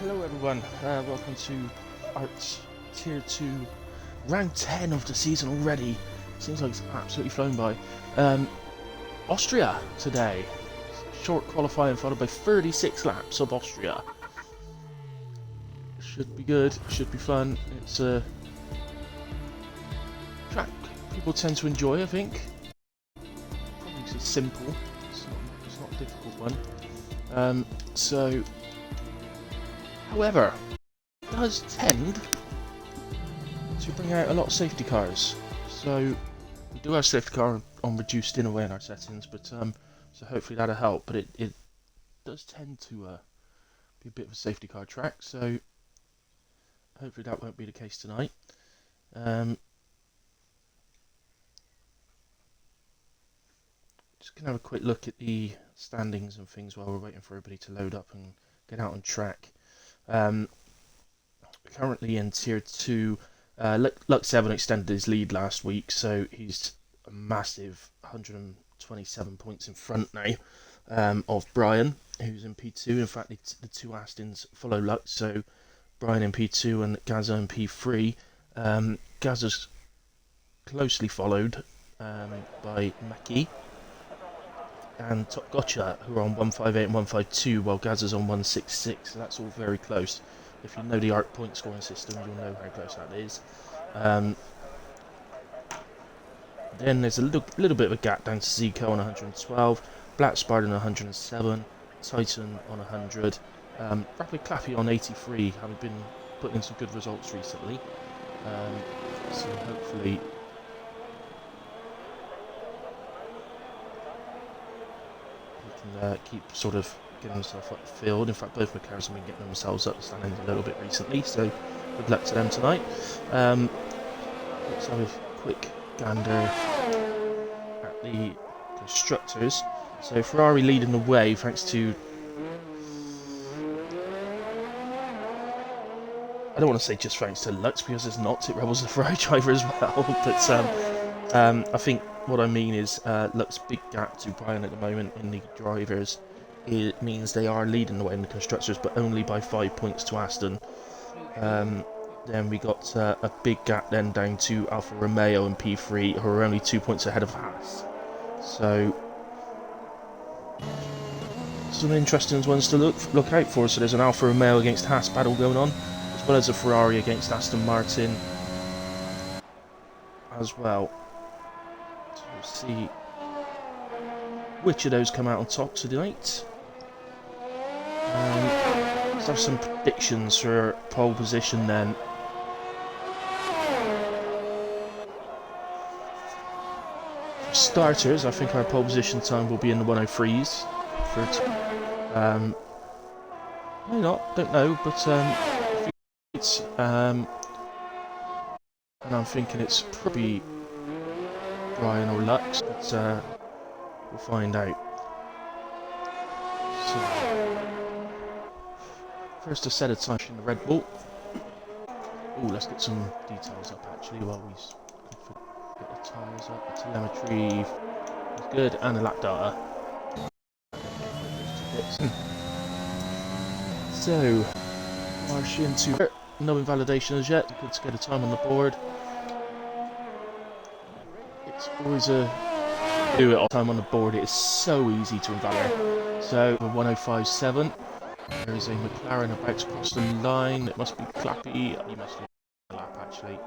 Hello everyone, welcome to Arts Tier 2, round 10 of the season already. Seems like it's absolutely flown by. Austria today. Short qualifying followed by 36 laps of Austria. Should be good, should be fun. It's a track people tend to enjoy, I think. Probably because it's simple, it's not a difficult one. However, it does tend to bring out a lot of safety cars. So we do have safety car on reduced in a way in our settings, but so hopefully that'll help. But it does tend to be a bit of a safety car track, so hopefully that won't be the case tonight. Just gonna have a quick look at the standings and things while we're waiting for everybody to load up and get out on track. Currently in Tier 2, Lux 7 extended his lead last week, so he's a massive 127 points in front now of Brian, who's in P2. In fact, the two Astons follow Lux, so Brian in P2 and Gaza in P3. Gaza's closely followed by Maki and Top Gotcha, who are on 158 and 152, while Gaza's on 166, so that's all very close. If you know the ARC point scoring system, you'll know how close that is. Then there's a little bit of a gap down to Zico on 112, Black Spartan on 107, Titan on 100, Rapid Clappy on 83, having been putting in some good results recently. So hopefully keep sort of getting himself up the field. In fact, both the cars have been getting themselves up the standings a little bit recently, so good luck to them tonight. Let's have a quick gander at the Constructors. So Ferrari leading the way thanks to, I don't want to say just thanks to Lux, because it's not. It Rebel's a Ferrari driver as well, but I think what I mean is Lux's big gap to Brian at the moment in the drivers. It means they are leading the way in the Constructors, but only by 5 points to Aston. Then we got a big gap then down to Alfa Romeo and P3, who are only 2 points ahead of Haas. So some interesting ones to look out for. So there's an Alfa Romeo against Haas battle going on, as well as a Ferrari against Aston Martin as well. So we'll see which of those come out on top tonight. Let's have some predictions for pole position then. For starters, I think our pole position time will be in the 103s. Maybe not, don't know, but I think it's and I'm thinking it's probably Brian or Lux, but we'll find out. So, first a set of time in the Red Bull. Oh, let's get some details up actually while we get the tyres up. The telemetry is good, and the lap data. So, march into no invalidation as yet. Good to get a time on the board. It's always a do it all time on the board. It is so easy to invalidate. So, 105.7. There is a McLaren about to cross the line. It must be Clappy. You must be a lap actually.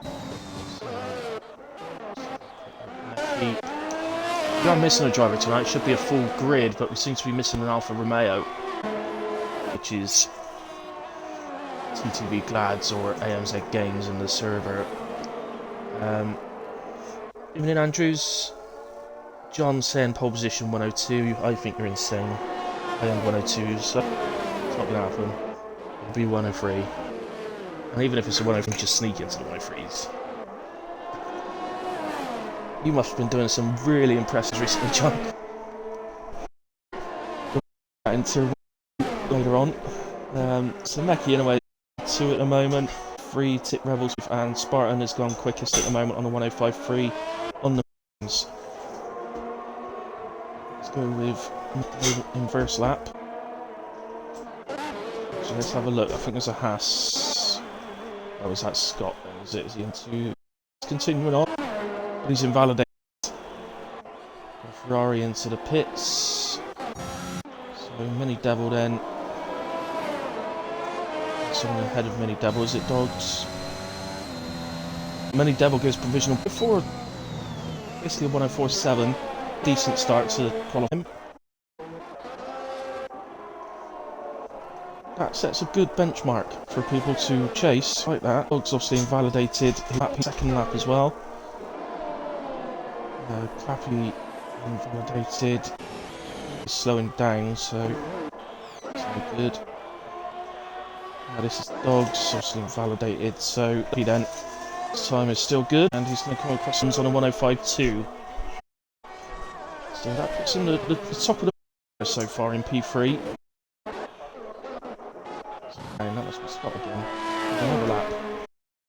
We are missing a driver tonight. It should be a full grid, but we seem to be missing an Alfa Romeo, which is TTV Glads or AMZ Games in the server. Evening Andrews. John saying pole position 102. I think you're insane. I am 102, so it's not going to happen. It'll be 103. And even if it's a 103, just sneak into the 103s. You must have been doing some really impressive recently, John. Into later on. So Meki in a way 2 at the moment. 3 Tip Rebels, and Spartan has gone quickest at the moment on the 105.3 on the Let's go with inverse lap. So let's have a look. I think there's a Haas. Oh, is that Scott then? Is it? Is he into... Continuing on. He's invalidated. Ferrari into the pits. So Mini Devil then. Someone ahead of Mini Devil. Is it Dogs? Mini Devil gives provisional before basically a 104.7. Decent start to qualifying. That sets a good benchmark for people to chase like that. Dogs obviously invalidated. Second lap as well. Clappy invalidated. He's slowing down, so it's not good. This is Dogs, obviously invalidated, so he then. His time is still good, and he's going to come across him on a 105.2. So that puts him the top of the so far in P3. And that must be Scott again. Another lap.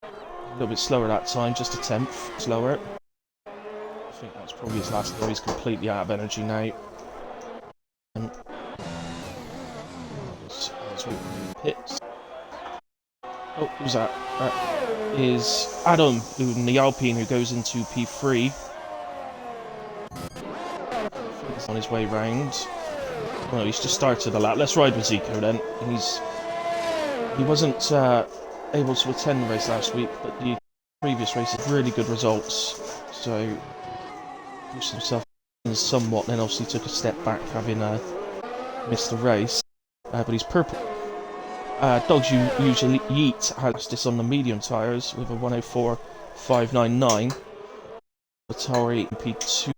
A little bit slower that time, just a tenth slower. I think that's probably his last go. He's completely out of energy now. Pits. Oh, who's that? That is Adam in the Alpine, who goes into P3. He's on his way round. Well, he's just started the lap. Let's ride with Zico then. He wasn't able to attend the race last week, but the previous race had really good results. So pushed himself in somewhat, then obviously took a step back, having missed the race. But he's purple. Dogs usually Yeet has this on the medium tyres with a 104.599. Atari P2,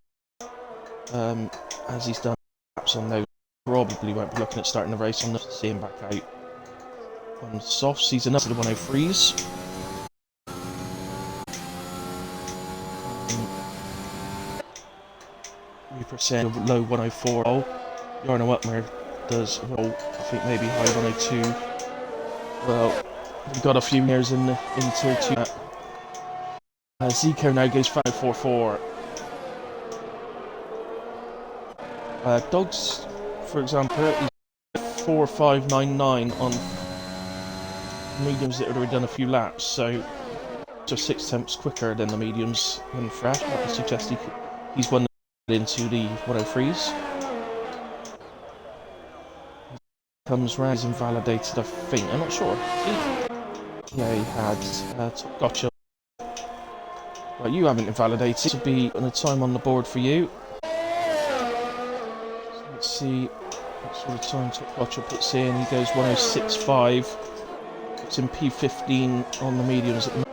as he's done laps on those, probably won't be looking at starting the race on the see him back out on softs. He's enough to the 103s. 3% low 104. Oh, Jarno Wetmer does well, I think maybe high 102. Well, we've got a few years in tier 2. Zico now goes 544. Dogs, for example, he's 4599 on mediums that had already done a few laps, so just 6 tenths quicker than the mediums in fresh. That would suggest he's won into the 103s. Comes round, he's invalidated, I think. I'm not sure. Yeah, he had gotcha. Right, you haven't invalidated. This will be a time on the board for you. So let's see what sort of time Gotcha puts in. He goes 106.5. It's in P15 on the mediums at the moment.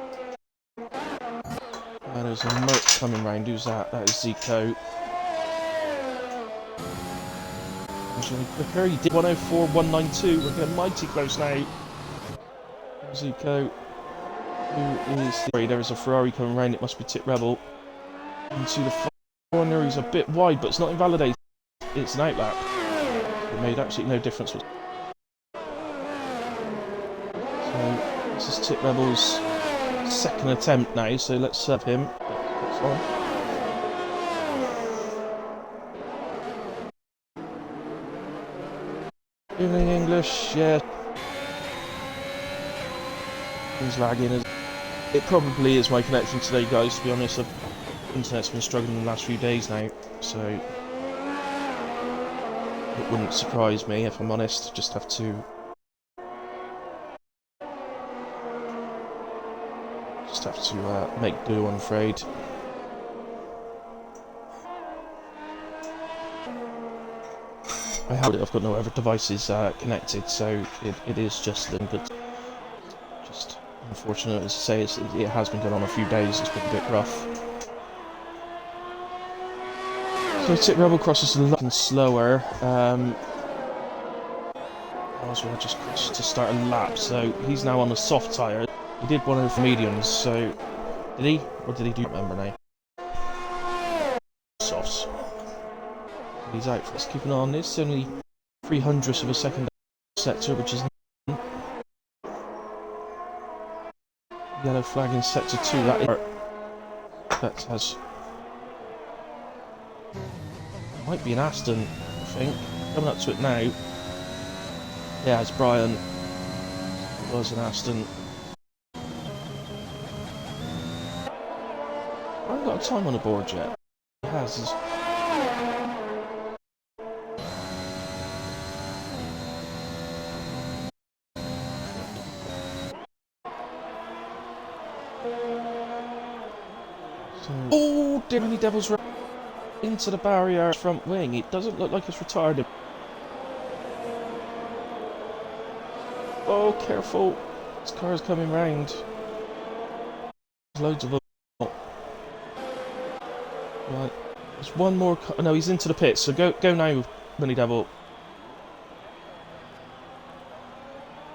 There's a Merc coming round. Who's that? That is Zico. Really quicker. He did 104.192. We're getting mighty close now. Zico. Who is there is a Ferrari coming round. It must be Tip Rebel. Into the corner. He's a bit wide, but it's not invalidated. It's an outlap. It made absolutely no difference. So this is Tip Rebel's second attempt now. So let's serve him. That's on. Evening English, yeah. Things lagging. It probably is my connection today, guys, to be honest. The internet's been struggling the last few days now, so it wouldn't surprise me, if I'm honest. Just have to make do, I'm afraid. I've got no other devices connected, so it is just them, but just unfortunate, as I say, it has been going on a few days. It's been a bit rough. So Tip Rebel crosses a lot slower. I was well just crashed to start a lap, so he's now on the soft tyre. He did one of the mediums, so did he? Or did he do? I don't remember now. Softs. He's out. Let's keep an eye on this. Only 0.03 of a second sector, which is yellow flag in sector 2. That has might be an Aston, I think. Coming up to it now. Yeah, it's Brian. was an Aston. I haven't got a time on the board yet. It has. Oh, Dimmy Devil's into the barrier front wing. It doesn't look like it's retarded. Oh, careful. This car's coming round. There's loads of them. Right. There's one more car. No, he's into the pits, so go now, Money Devil.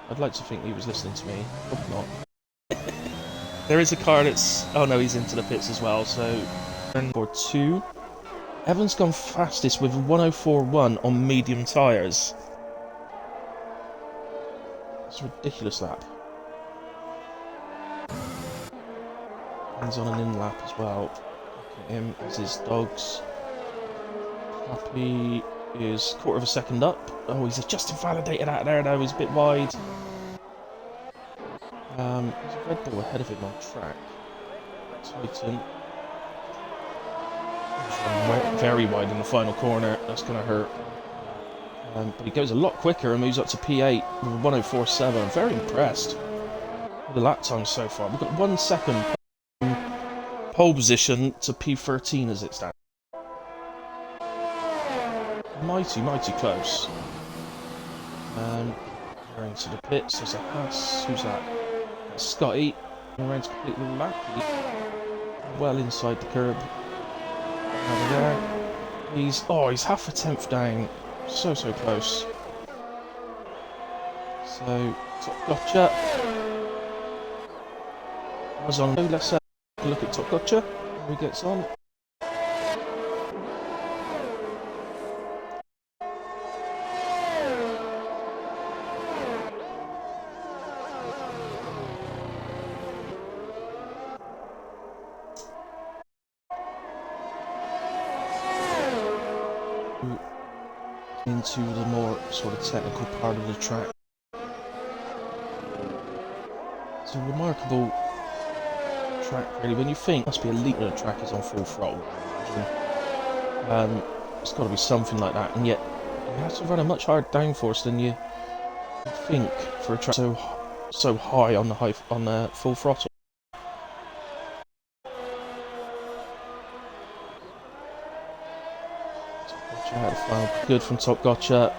I'd like to think he was listening to me. Probably not. There is a car that's... Oh no, he's into the pits as well, so... For 2. Evan's gone fastest with 104.1 on medium tyres. It's a ridiculous lap. He's on an in lap as well. Look at him, there's his dogs. Happy is quarter of a second up. Oh, he's just invalidated out there now, he's a bit wide. There's a Red Bull ahead of him on track. Titan. Very wide in the final corner, that's going to hurt. But he goes a lot quicker and moves up to P8 with 104.7. I'm very impressed with the lap time so far. We've got 1 second pole position to P13 as it stands. Mighty, mighty close. Going to the pits, there's a Haas. Who's that? That's Scotty. Around completely lap. Well inside the curb. Over there. He's half a tenth down. So close. So, Top Gotcha. Was on. Let's have a look at Top Gotcha. How he gets on. Into the more sort of technical part of the track. It's a remarkable track really. When you think it must be a leap when the track is on full throttle, it's got to be something like that, and yet you have to run a much higher downforce than you think for a track so high on the full throttle. Good from Top Gotcha.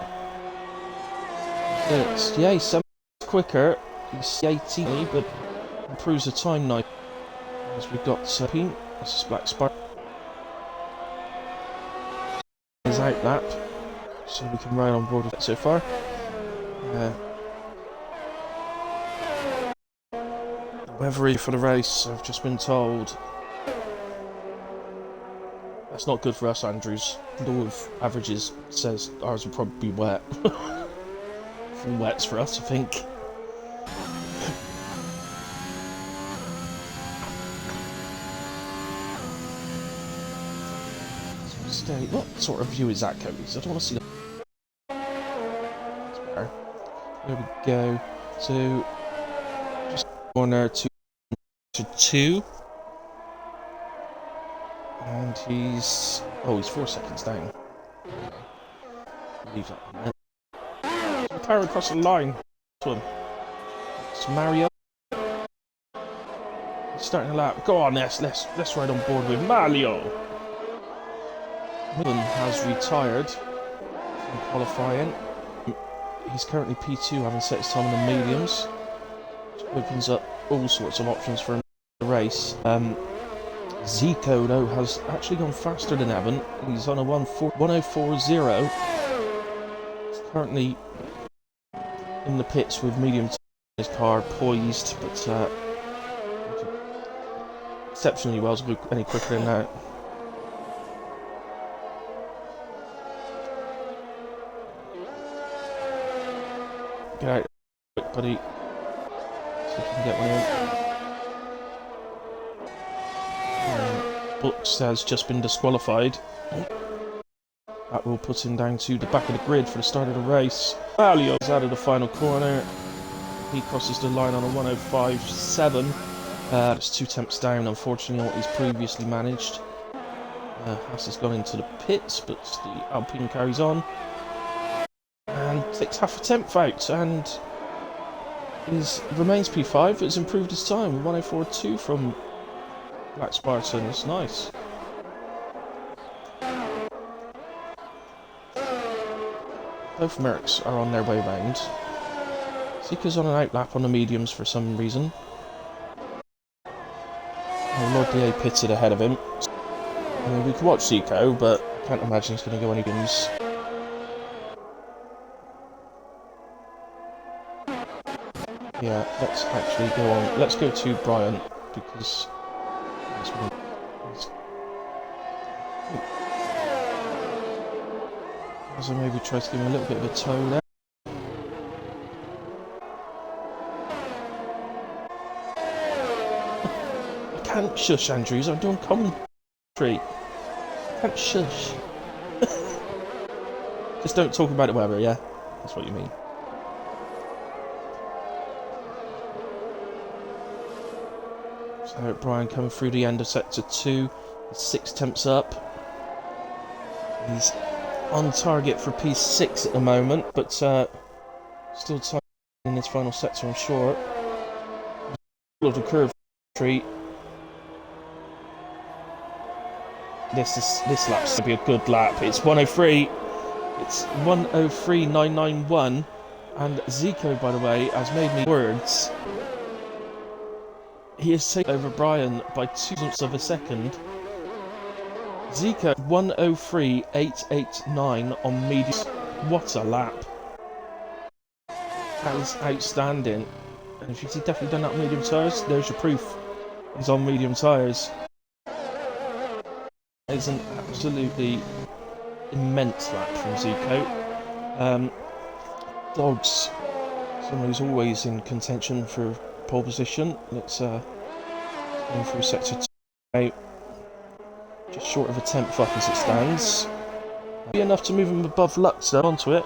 Yeah, he's 7 quicker. He's 18, but improves the time now. As we've got Pink, this is Black Spark. His out lap, so we can ride on board with it so far. Weather for the race, I've just been told. That's not good for us, Andrews. The law of averages says ours will probably be wet. Full wets for us, I think. Stay. What sort of view is that, Cody? I don't want to see the... There we go. So, just corner to 2. And he's 4 seconds down. Leave that a minute. Power across the line to him. It's Mario. He's starting a lap. Go on, let's ride on board with Mario. Millen has retired from qualifying. He's currently P2, having set his time on the mediums, which opens up all sorts of options for him in the race. Zico, though, has actually gone faster than Evan. He's on a 104.0. He's currently in the pits with medium his car poised, but exceptionally well to be any quicker than that. Get out quick, buddy. See if you can get one in. Books has just been disqualified. That will put him down to the back of the grid for the start of the race. Valio's out of the final corner. He crosses the line on a 105.7. That's 2 temps down, unfortunately, what he's previously managed. Haas has gone into the pits, but the Alpine carries on. And takes half a temp out, and remains P5, but has improved his time. 104.2 from Black Spartan, it's nice. Both Mercs are on their way round. Zika's on an outlap on the mediums for some reason. Oh, Lord DA pitted ahead of him. I mean, we could watch Zico, but I can't imagine he's going to go any games. Yeah, let's actually go on. Let's go to Brian, because as I maybe try to give him a little bit of a toe there. I can't shush, Andrews, I'm doing commentary. I can't shush. Just don't talk about it, whatever, yeah? That's what you mean. So Brian coming through the end of sector 2, 6 temps up. He's on target for P6 at the moment, but still tight in his final sector, I'm sure. Of the curve treat. This lap's going to be a good lap. It's 103. It's 103.991, and Zico, by the way, has made me words. He has taken over Brian by 0.02 of a second. Zico 103.889 on medium. What a lap! That is outstanding. And if you've definitely done that on medium tyres, there's your proof. He's on medium tyres. It's an absolutely immense lap from Zico. Dogs, someone who's always in contention for pole position. Let's go through sector 2. Just short of a 10th up as it stands. Be enough to move him above Lux though, onto it.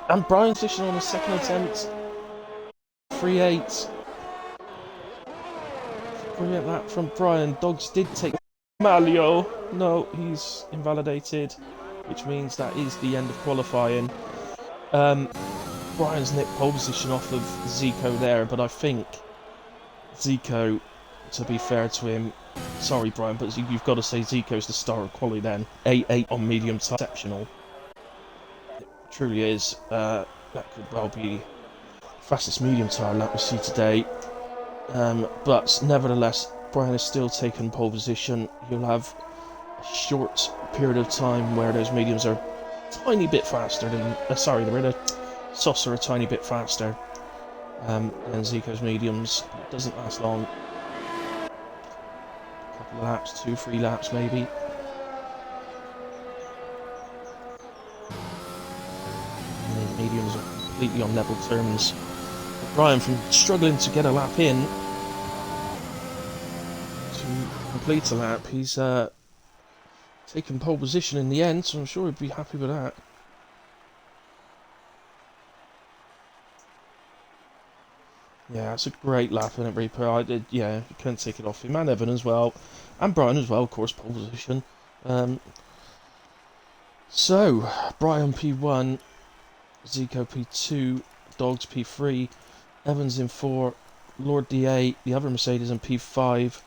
And Brian's position on the second attempt. 3.8. Brilliant lap from Brian. Dogs did take Malio. No, he's invalidated, which means that is the end of qualifying. Brian's nicked pole position off of Zico there, but I think Zico, to be fair to him, sorry Brian, but you've got to say Zico's the star of quality then. 8.8 on medium tyre, exceptional. It truly is. That could well be the fastest medium tyre lap we see today. But nevertheless, Brian is still taking pole position. You'll have a short period of time where those mediums are a tiny bit faster than... the softs are a tiny bit faster than Zico's mediums. It doesn't last long. A couple of laps, 2-3 laps maybe. And the mediums are completely on level terms. Brian, from struggling to get a lap in to complete a lap, he's taken pole position in the end, so I'm sure he'd be happy with that. Yeah, it's a great lap, isn't it, Reaper? You couldn't take it off him, and Evan as well, and Brian as well, of course, pole position. So, Brian P1, Zico P2, Dogs P3, Evans in 4, Lord DA, the other Mercedes in P5,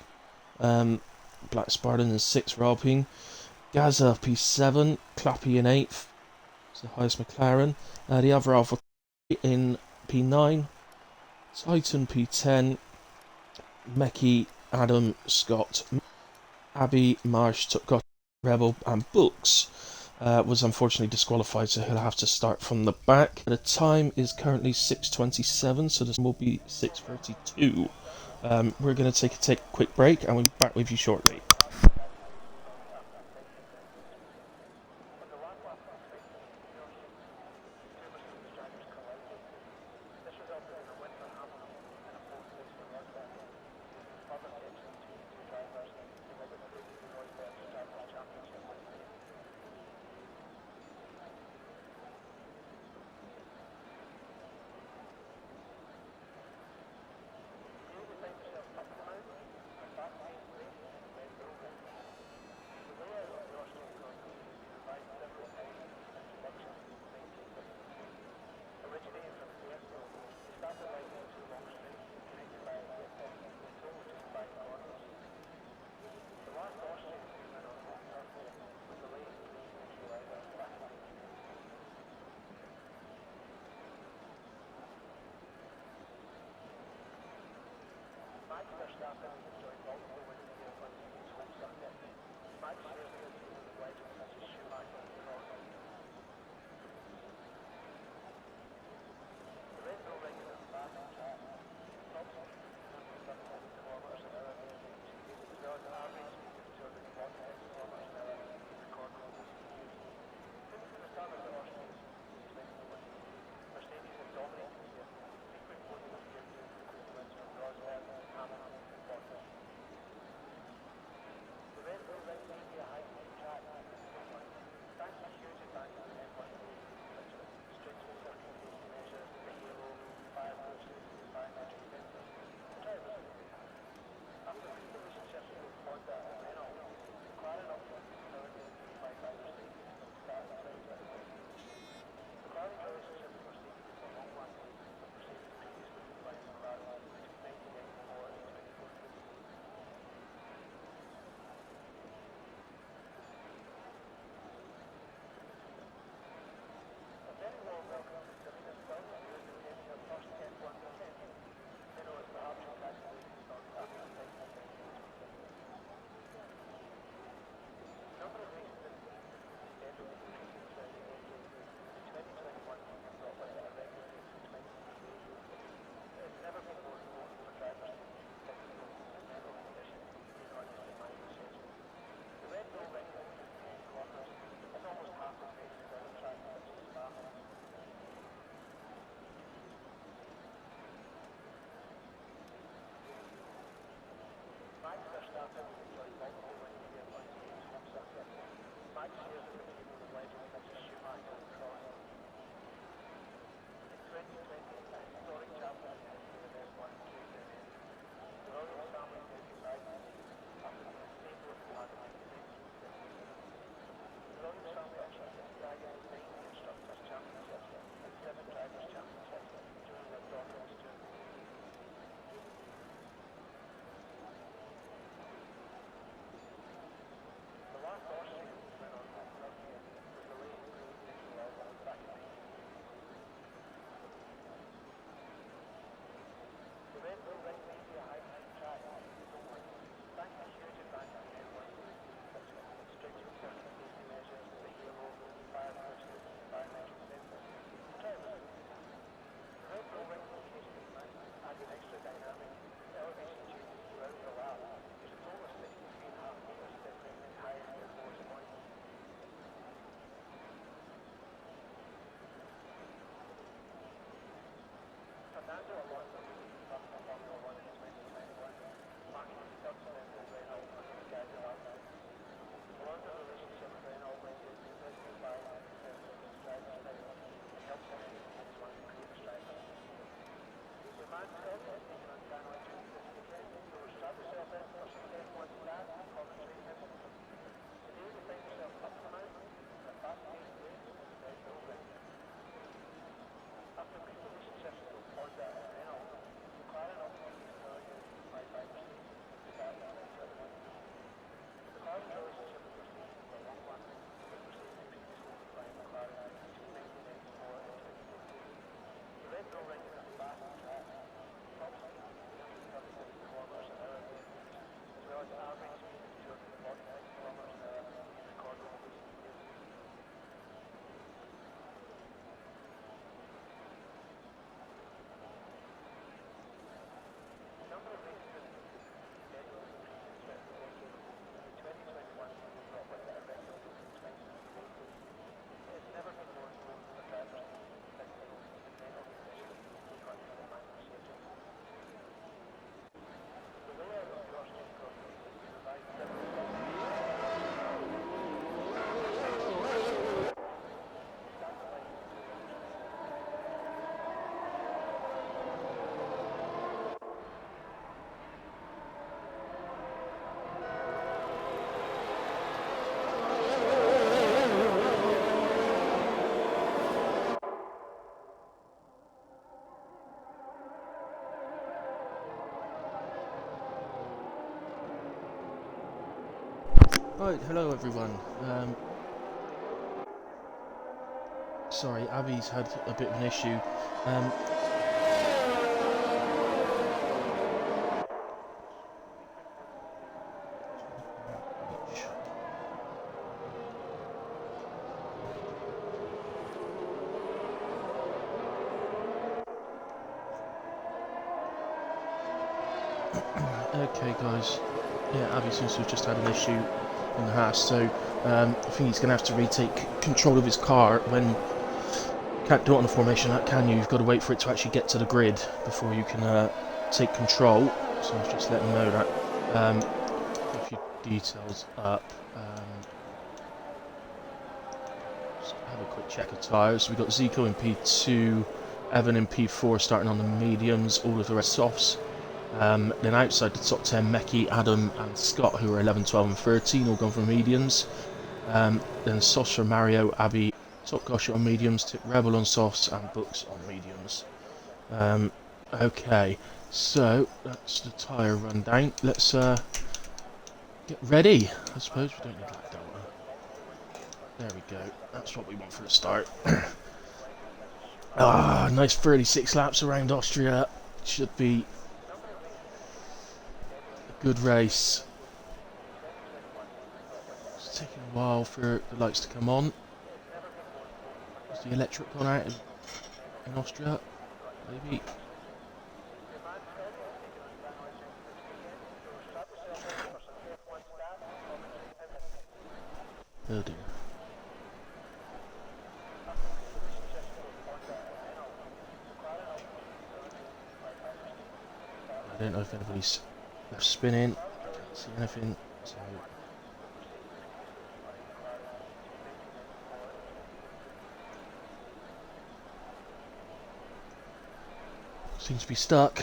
Black Spartan in 6 for Alpine, Gaza P7, Clappy in 8th, it's the highest McLaren, the other Alpha in P9, Titan P10, Meki, Adam, Scott, Abby, Marsh, got Rebel, and Books was unfortunately disqualified, so he'll have to start from the back. The time is currently 6:27, so this will be 6:32. We're going to take a quick break, and we'll be back with you shortly. Right, hello everyone. Sorry, Abby's had a bit of an issue. Um, Okay, guys. Yeah, Abby seems to have just had an issue in the house, so I think he's going to have to retake control of his car. When can't do it on a formation, can you? You've got to wait for it to actually get to the grid before you can take control. So I was just letting him know that. A few details up. Just have a quick check of tyres. We've got Zico in P2, Evan in P4 starting on the mediums, all of the rest softs. Then outside the top 10, Meki, Adam and Scott, who are 11, 12 and 13, all gone for mediums. Then softs for Mario, Abby, Top Gosher on mediums, Tip Rebel on softs, and Books on mediums. Okay, so that's the tyre rundown. Let's get ready. I suppose we don't need that Delta. There we go. That's what we want for the start. Nice 36 laps around Austria. Should be a good race. It's taking a while for the lights to come on. Is the electric gone out in Austria? Maybe. Oh dear. I don't know if anybody's left spinning. I can't see anything. So seems to be stuck.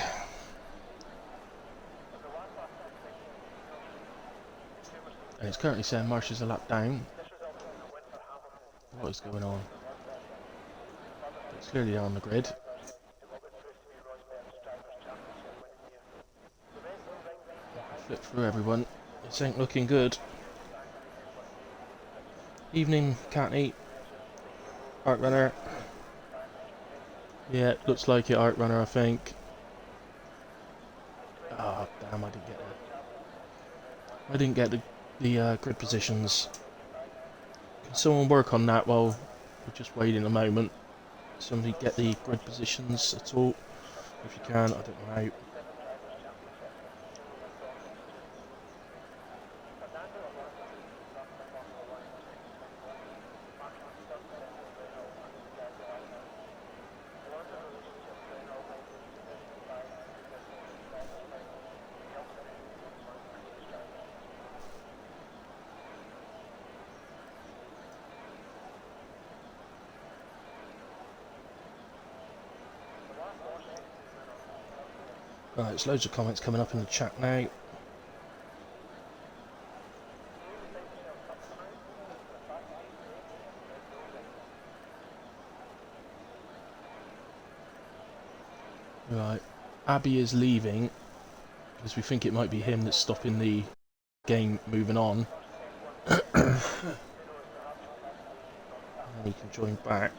And it's currently saying Marsh's a lap down. What is going on? It's clearly on the grid. Flip through everyone. This ain't looking good. Evening, Catney. Art Runner. Yeah, looks like it, Art Runner, I think. Oh, damn, I didn't get the grid positions. Can someone work on that while we're just waiting a moment? Somebody get the grid positions at all? If you can, I don't know. Right, there's loads of comments coming up in the chat now. Right, Abby is leaving because we think it might be him that's stopping the game moving on. And he can join back.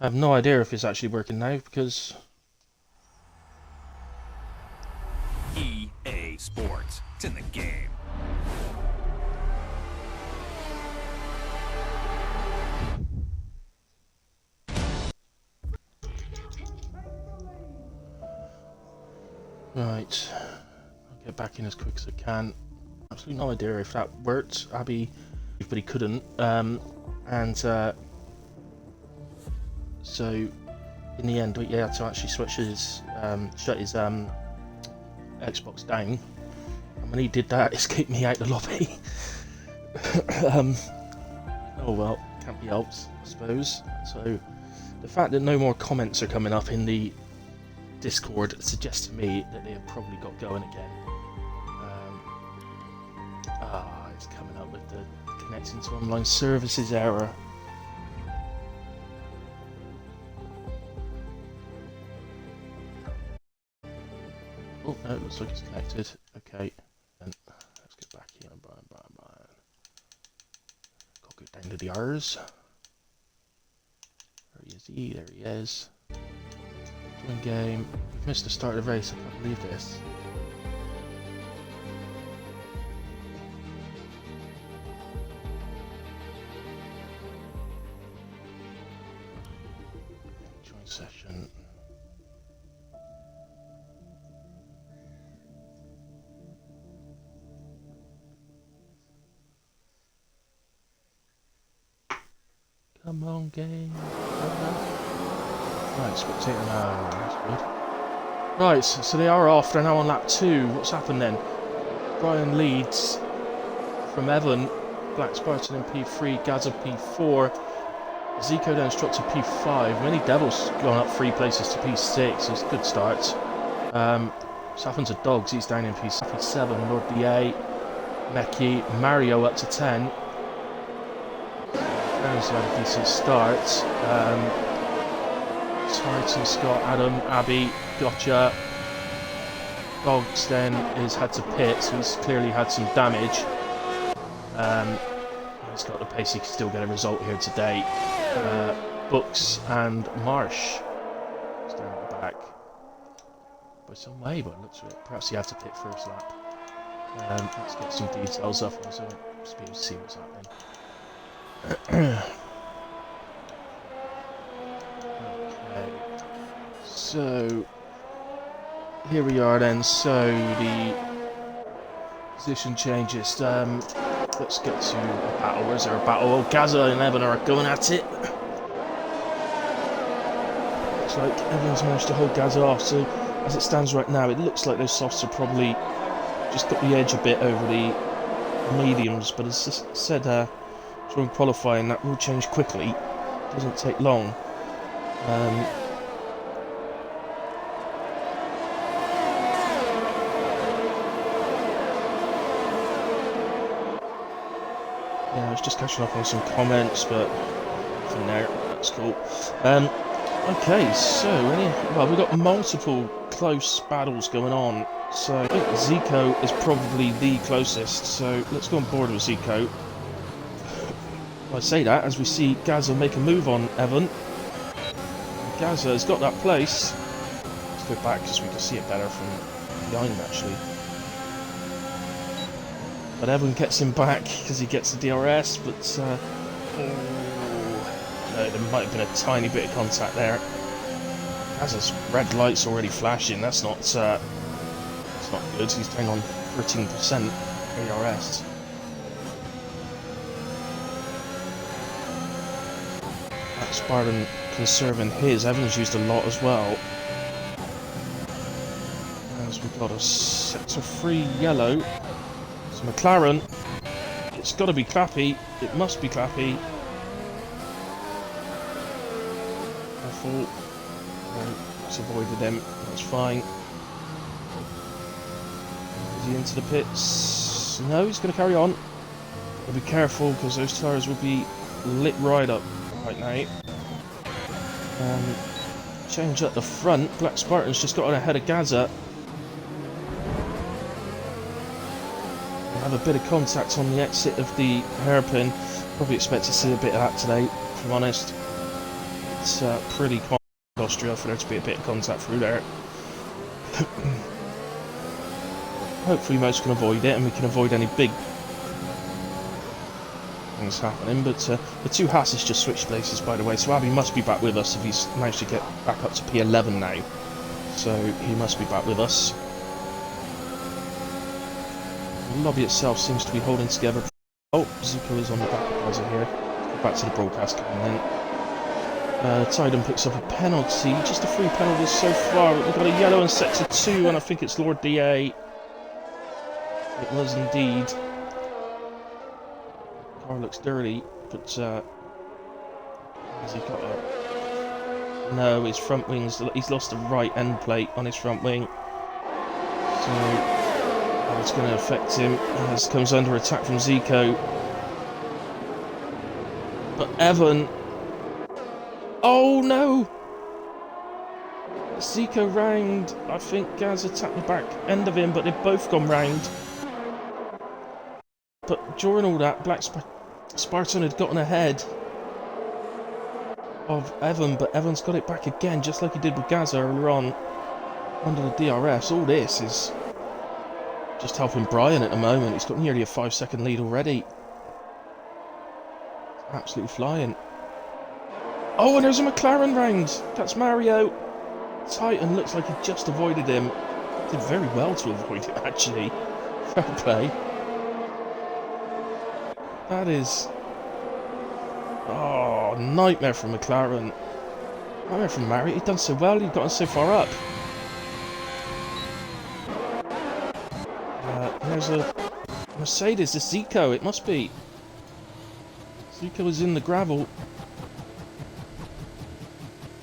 I have no idea if it's actually working now because EA Sports. It's in the game. right, I'll get back in as quick as I can. Absolutely no idea if that worked. Abby but he couldn't. So in the end, he had to actually switch his shut his Xbox down. And when he did that, it escaped me out the lobby. Oh well, can't be helped, I suppose. So the fact that no more comments are coming up in the Discord suggests to me that they have probably got going again. It's coming up with the connecting to online services error. Oh no, it looks like it's connected. Okay, and let's get back here. Brian. Got to go down to the R's. There he is. Join game. We've missed the start of the race. I can't believe this. Join session. Come on, game. Right, spectator now. That's good. Right, so they are off. They're now on lap 2. What's happened then? Brian leads from Evan. Black Spartan in P3. Gaza P4. Zico then struck to P5. Many Devils gone up 3 places to P6. So it's a good start. What's happened to Dogs? He's down in P7. Lord DA. Meki. Mario up to 10. Brown's had a decent start. Titan, Scott, Adam, Abby, Gotcha. Dogs then has had to pit, so he's clearly had some damage. He's got the pace, he can still get a result here today. Books and Marsh is down at the back by some way, but it looks like perhaps he had to pit first lap. Let's get some details up so we'll be able to see what's happening. So here we are then. So the position changes. Let's get to a battle. Where's there a battle? Oh, Gaza and Evan are going at it. Looks like Evan's managed to hold Gaza off. So as it stands right now, it looks like those softs have probably just got the edge a bit over the mediums. But as I said during qualifying, that will change quickly. It doesn't take long. Yeah, I was just catching up on some comments, but from there, that's cool. Okay, so we've got multiple close battles going on. So I think Zico is probably the closest. So let's go on board with Zico. I say that as we see Gaza make a move on Evan. Gaza has got that place. Let's go back because we can see it better from behind actually. But Evan gets him back because he gets the DRS, but no, there might have been a tiny bit of contact there. Gaza's red light's already flashing. That's not good. He's down on 13% DRS. That Spartan conserving his. Evan's used a lot as well. As we've got a sector 3 yellow. So McLaren, it's got to be Clappy. It must be Clappy. Careful. It's avoided him. That's fine. Is he into the pits? No, he's going to carry on. But be careful because those tyres will be lit right up right now. Change at the front. Black Spartan's just got on ahead of Gaza. Have a bit of contact on the exit of the hairpin. Probably expect to see a bit of that today, if I'm honest. It's pretty common in Austria for there to be a bit of contact through there. Hopefully most can avoid it and we can avoid any big things happening. But the two Hasses just switched places, by the way, so Abby must be back with us if he's managed to get back up to P11 now. So he must be back with us. The lobby itself seems to be holding together Oh, Zuko is on the back of Gaza here. Let's go back to the broadcast cam then. Tidon picks up a penalty. Just the 3 penalties so far. We've got a yellow and set to 2, and I think it's Lord DA. It was indeed. Car looks dirty, but has he got a... No, his front wing's... He's lost the right end plate on his front wing. So that's going to affect him as comes under attack from Zico. But Evan... Oh no! Zico round. I think Gaz attacked the back end of him, but they've both gone round. But during all that, Black Spartan had gotten ahead of Evan, but Evan's got it back again, just like he did with Gaza earlier on under the DRS. All this is just helping Brian at the moment. He's got nearly a 5-second lead already. Absolutely flying. Oh, and there's a McLaren round. That's Mario. Titan looks like he just avoided him. Did very well to avoid it, actually. Fair play. That is... Oh, nightmare from McLaren. Nightmare from Mario. He'd done so well, he'd gotten so far up. There's a Mercedes, it's Zico, it must be. Zico is in the gravel.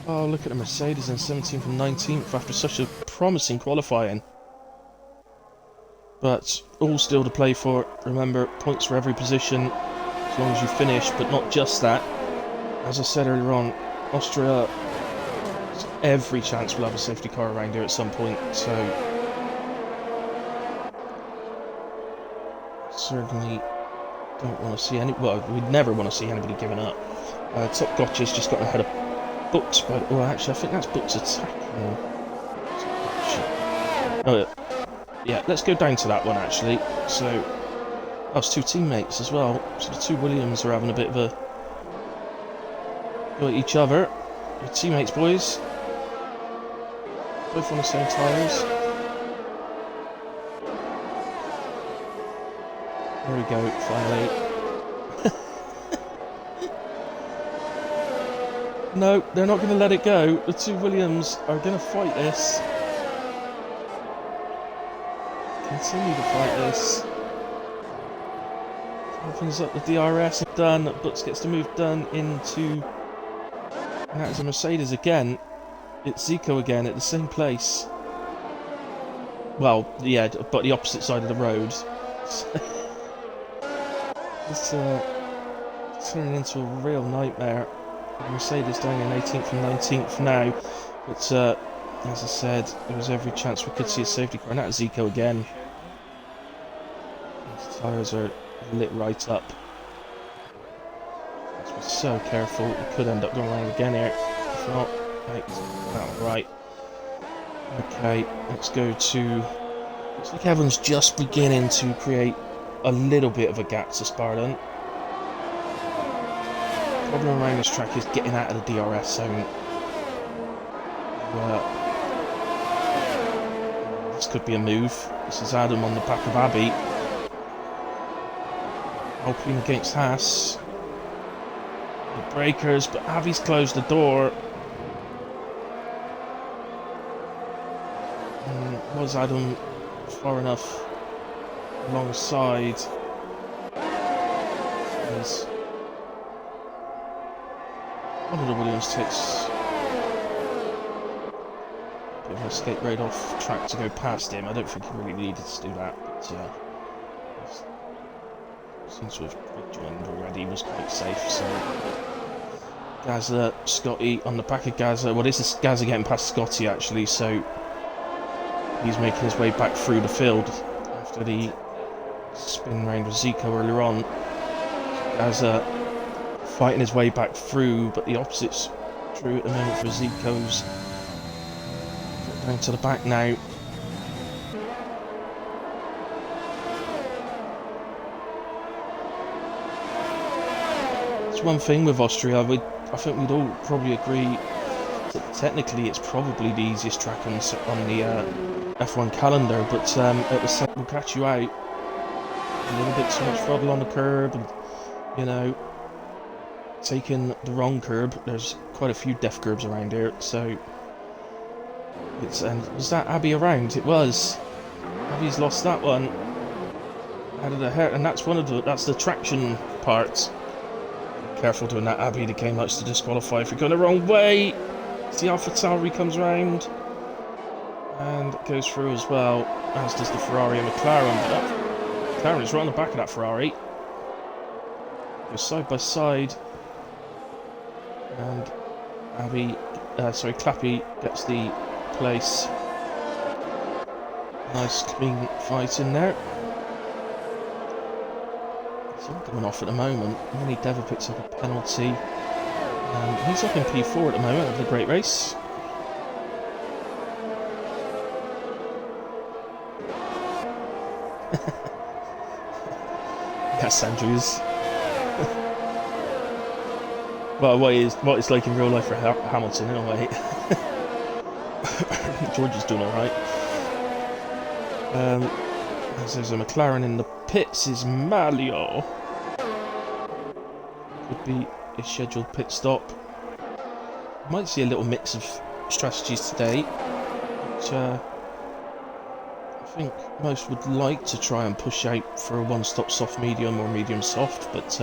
Oh, look at the Mercedes in 17th and 19th after such a promising qualifying. But all still to play for. Remember, points for every position as long as you finish, but not just that. As I said earlier on, Austria, every chance we'll have a safety car around here at some point, so certainly don't want to see any... Well, we'd never want to see anybody giving up. Top Gotcha's just got ahead of Books, but... Well, actually, I think that's Books' attack. Oh, yeah, let's go down to that one, actually. So, it's 2 teammates as well. So the 2 Williams are having a bit of a go at each other. Your teammates, boys. Both on the same tyres. There we go, finally. No, they're not going to let it go. The 2 Williams are going to fight this. Continue to fight this. Opens up the DRS done. Butts gets the move done into... And that is a Mercedes again. It's Zico again at the same place. Well, yeah, but the opposite side of the road. It's turning into a real nightmare. Mercedes down in 18th and 19th now. But as I said, there was every chance we could see a safety car. And that is Zico again. His tyres are lit right up. Let's be so careful. We could end up going around again here. If not, right. Okay, let's go to... Looks like Evan's just beginning to create a little bit of a gap to Spartan. The problem around this track is getting out of the DRS zone. This could be a move. This is Adam on the back of Abby. Alpine against Haas. The breakers, but Abby's closed the door. Was Adam far enough alongside? As one of the Williams takes a bit of an escape road off track to go past him. I don't think he really needed to do that, but seems to have rejoined already. Was quite safe. So Gaza, Scotty on the back of Gaza. Well, this is Gaza getting past Scotty actually. So he's making his way back through the field after the spin round with Zico earlier on. Gaza fighting his way back through, but the opposite's true at the moment for Zico's. Down to the back now. It's one thing with Austria, I think we'd all probably agree that technically it's probably the easiest track on the F1 calendar, but at the same, we'll catch you out. a little bit too much throttle on the curb, and you know, taking the wrong curb. There's quite a few death curbs around here, so it's. And was that Abby around? It was. Abby's lost that one. Out of the hair, and that's that's the traction part. Careful doing that, Abby. The game likes to disqualify if you're going the wrong way. See, AlphaTauri comes round and goes through as well, as does the Ferrari and McLaren. But that McLaren is right on the back of that Ferrari. Goes side by side, and Clappy gets the place. Nice clean fight in there. It's all going off at the moment. Mini Devo picks up a penalty. He's up in P4 at the moment, having a great race. Yes, Andrews. Well, what it's like in real life for Hamilton, in a way. George is doing alright. There's a McLaren in the pits, is Malio. Could be a scheduled pit stop. Might see a little mix of strategies today, which I think most would like to try and push out for a one-stop soft medium or medium soft, but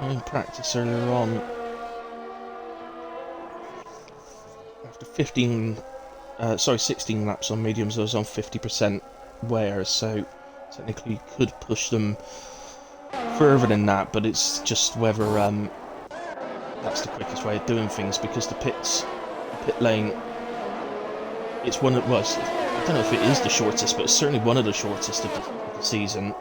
in practice earlier on, after 16 laps on mediums, I was on 50% wear, so technically you could push them further than that, but it's just whether that's the quickest way of doing things, because the pit lane, it's one that was, I don't know if it is the shortest, but it's certainly one of the shortest of the season.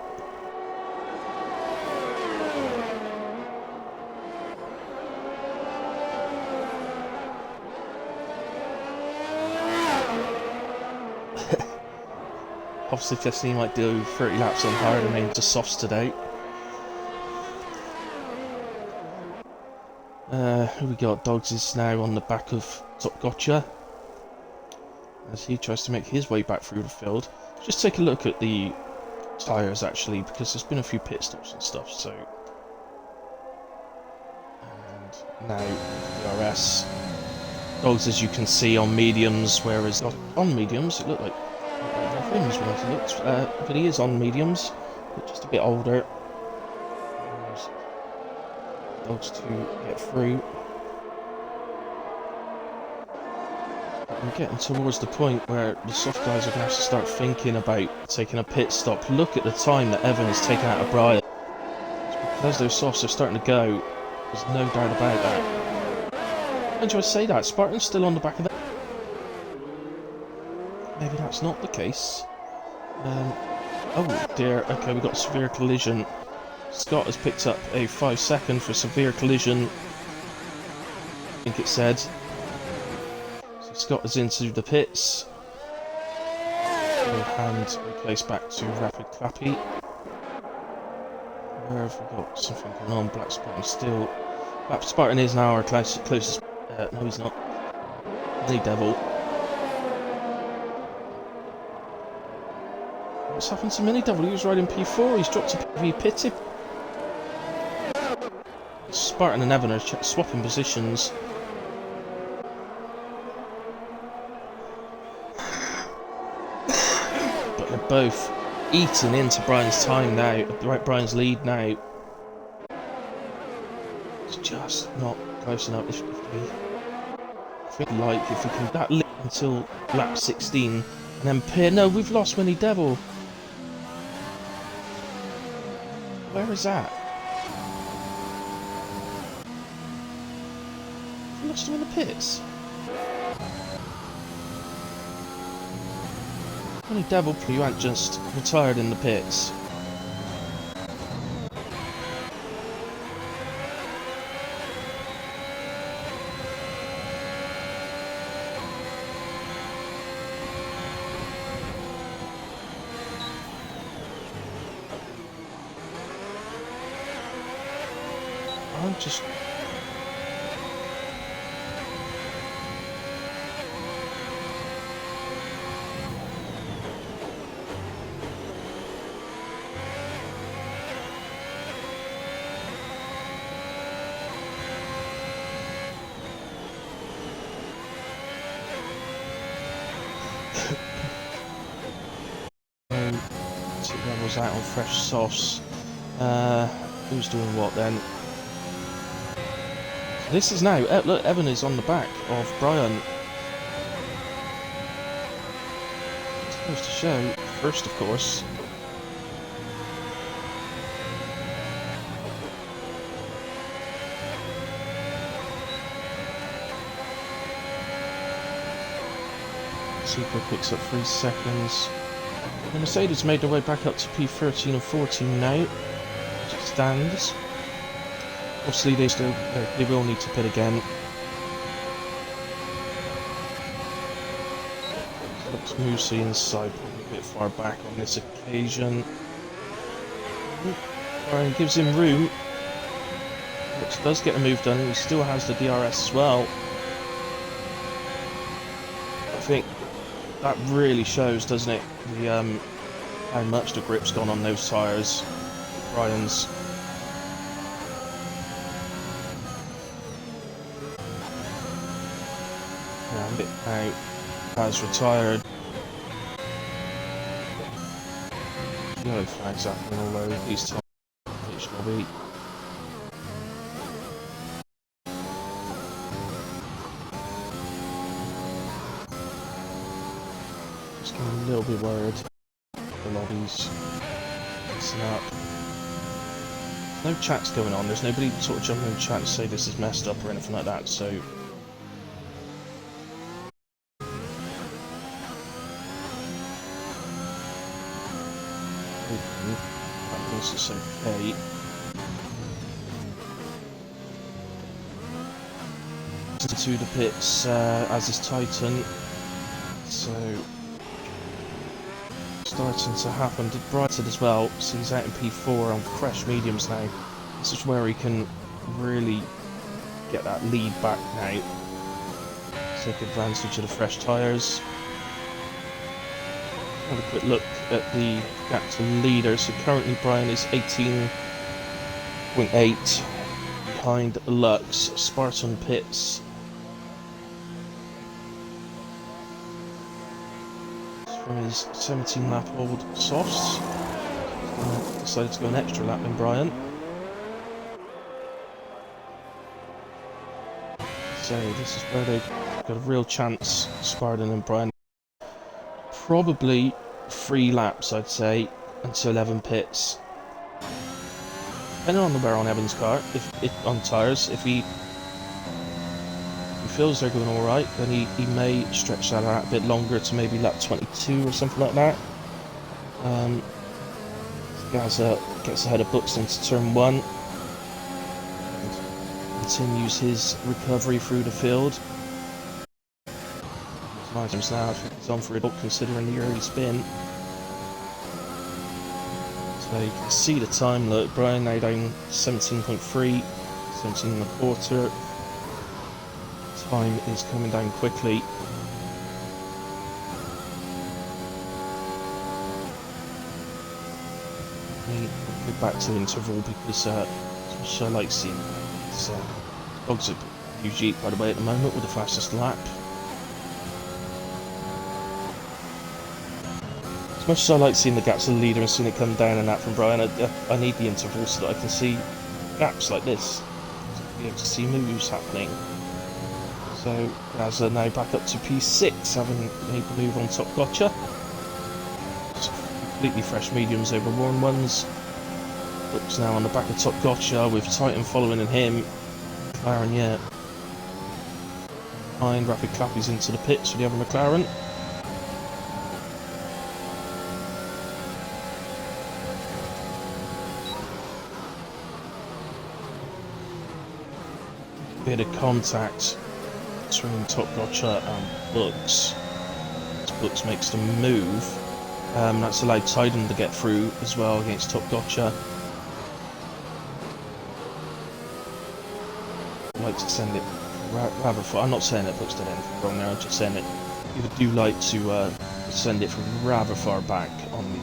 Obviously, Destiny might do 30 laps on hard and then just softs today. Who we got? Dogs is now on the back of Top Gotcha as he tries to make his way back through the field. Just take a look at the tyres actually, because there's been a few pit stops and stuff. So, and now DRS. Dogs, as you can see, on mediums, whereas on mediums it looked like things when I looked, but he is on mediums, but just a bit older. There's Dogs to get through. I'm getting towards the point where the soft guys are going to have to start thinking about taking a pit stop. Look at the time that Evan has taken out of Brian. It's because those softs are starting to go. There's no doubt about that. And do I say that? Spartan's still on the back of that. Maybe that's not the case. Oh dear, okay, we got a severe collision. Scott has picked up a 5 second for severe collision, I think it said. So Scott is into the pits. We'll hand the place back to Rapid Clappy. Where have we got something going on? Black Spartan still. Black Spartan is now our closest. No, he's not. The Devil. What's happened to Mini Devil? He was riding P4, he's dropped to PV pitted. Spartan and Evan are swapping positions. But they're both eating into Brian's time now, Brian's lead now. It's just not close enough. If we can that lit until lap 16 and then Pier. No, we've lost Mini Devil. Where is that? We lost him in the pits. Mini Devil, you ain't just retired in the pits. Just goes out on fresh softs. Who's doing what then? This is now, look, Evan is on the back of Brian. It's supposed to show first, of course. Super picks up 3 seconds. The Mercedes made their way back up to P13 and 14 now. As it stands. Obviously, they will need to pit again. Looks moosey inside, probably a bit far back on this occasion. Brian gives him room, which does get a move done. He still has the DRS as well. I think that really shows, doesn't it, the how much the grip's gone on those tyres. Brian's. Yeah, bit out. Has retired. Yellow flags happening all over these times. Pitch lobby. Just getting a little bit worried. The lobbies messing up. No chats going on. There's nobody sort of jumping in chat to say this is messed up or anything like that. So. It's okay. To the pits as is Titan, so starting to happen. Did Brighton as well, so he's out in P4 on fresh mediums now. This is where he can really get that lead back now. Take advantage of the fresh tyres. Have a quick look at the gap to leader. So currently Brian is 18.8 behind Lux. Spartan pits. From his 17 lap old softs. Decided to go an extra lap in Brian. So this is where they've got a real chance, Spartan and Brian. Probably 3 laps, I'd say, until 11 pits. Depending on the wear on Evan's car, if on tyres, if he feels they're going alright, then he may stretch that out a bit longer to maybe lap 22 or something like that. Gaza gets ahead of Books into turn 1 and continues his recovery through the field. Items now, I think he's on for it, considering the early spin. So you can see the time. Look, Brian now down 17.3, 17 and a quarter. Time is coming down quickly. Go back to interval because as much as I like seeing Dogs are huge Jeep, by the way, at the moment with the fastest lap. As much as I like seeing the gaps of the leader and seeing it come down and that from Brian, I need the interval so that I can see gaps like this, to be able to see moves happening. So Gaza now back up to P6, having made the move on top gotcha. Just completely fresh mediums over worn ones. Looks now on the back of top gotcha with Titan following in him. McLaren yet. Behind rapid clappies into the pits for the other McLaren. Bit of contact between Top Gotcha and Books. As Books makes the move. That's allowed Titan to get through as well against Top Gotcha. I like to send it rather far. I'm not saying that Books did anything wrong there, I'm just saying that you do like to send it from rather far back on the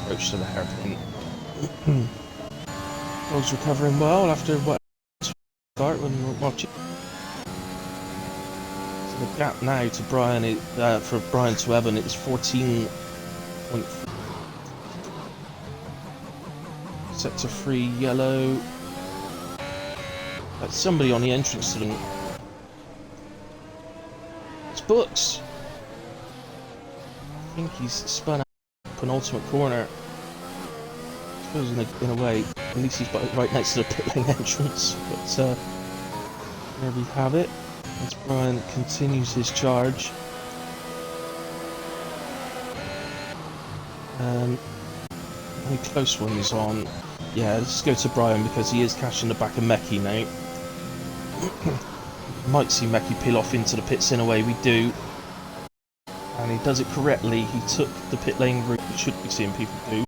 approach to the hairpin. Dog's recovering well after what start when we're watching. So the gap now to Brian, for Brian to Evan, it's 14.4. Sector 3 yellow. That's somebody on the entrance to them. It's Books. I think he's spun out penultimate corner. Goes in a way. At least he's right next to the pit lane entrance. But there we have it. As Brian continues his charge. Any close ones on? Yeah, let's go to Brian because he is catching the back of Meki now. Might see Meki peel off into the pits in a way we do. And he does it correctly. He took the pit lane route we should be seeing people do.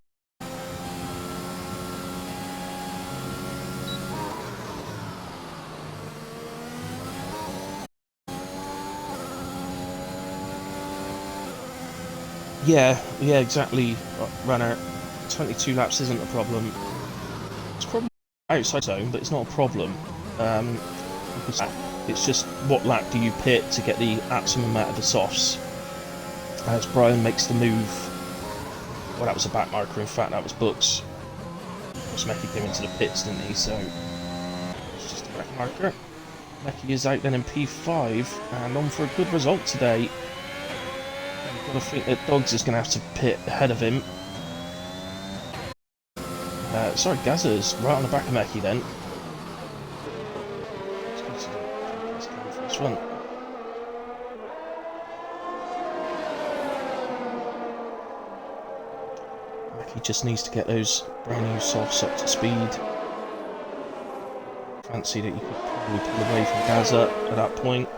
Yeah, exactly, runner. 22 laps isn't a problem. It's probably outside zone, but it's not a problem. Because it's just what lap do you pit to get the maximum out of the softs. As Brian makes the move. Well, that was a back marker, in fact, that was Books. Meki came into the pits, didn't he? So, it's just a back marker. Meki is out then in P5, and on for a good result today. I've got to think that Dogs is going to have to pit ahead of him. Sorry, Gazza's right on the back of Meki then. Let's go for this one. Meki just needs to get those brand new softs up to speed. Fancy that you could probably pull away from Gazza at that point.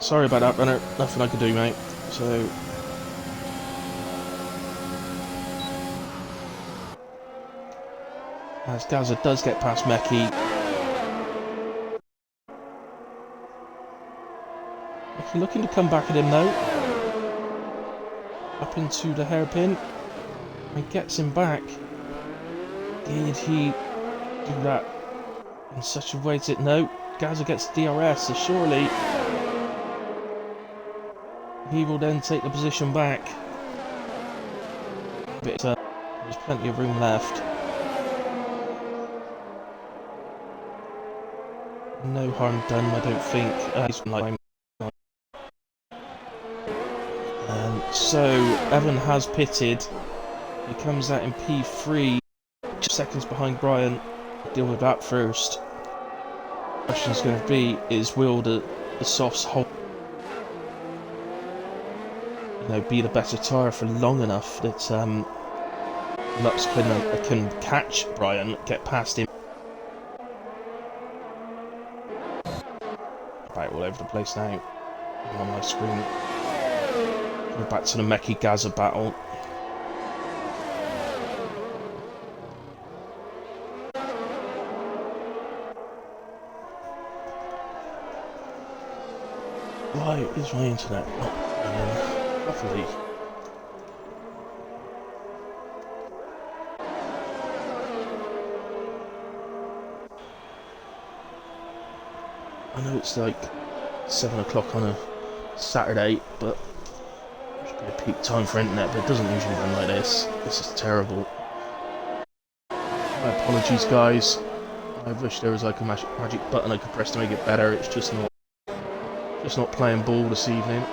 Sorry about that, runner. Nothing I could do, mate. So, as Gazza does get past Meki. Meki looking to come back at him though. Up into the hairpin. And gets him back. Did he do that in such a way that no? Gazza gets DRS, so surely he will then take the position back. But there's plenty of room left. No harm done, I don't think. So Evan has pitted. He comes out in P3, just seconds behind Brian. Deal with that first. The question is going to be: is will the softs hold? Be the better tyre for long enough that Lux can catch Brian, get past him. About all over the place now on my screen. Go back to the Meki Gazza battle. Why is my internet not properly? I know it's like 7 o'clock on a Saturday, but it should be a peak time for internet, but it doesn't usually run like this. This is terrible. My apologies, guys. I wish there was like a magic button I could press to make it better. It's just not playing ball this evening.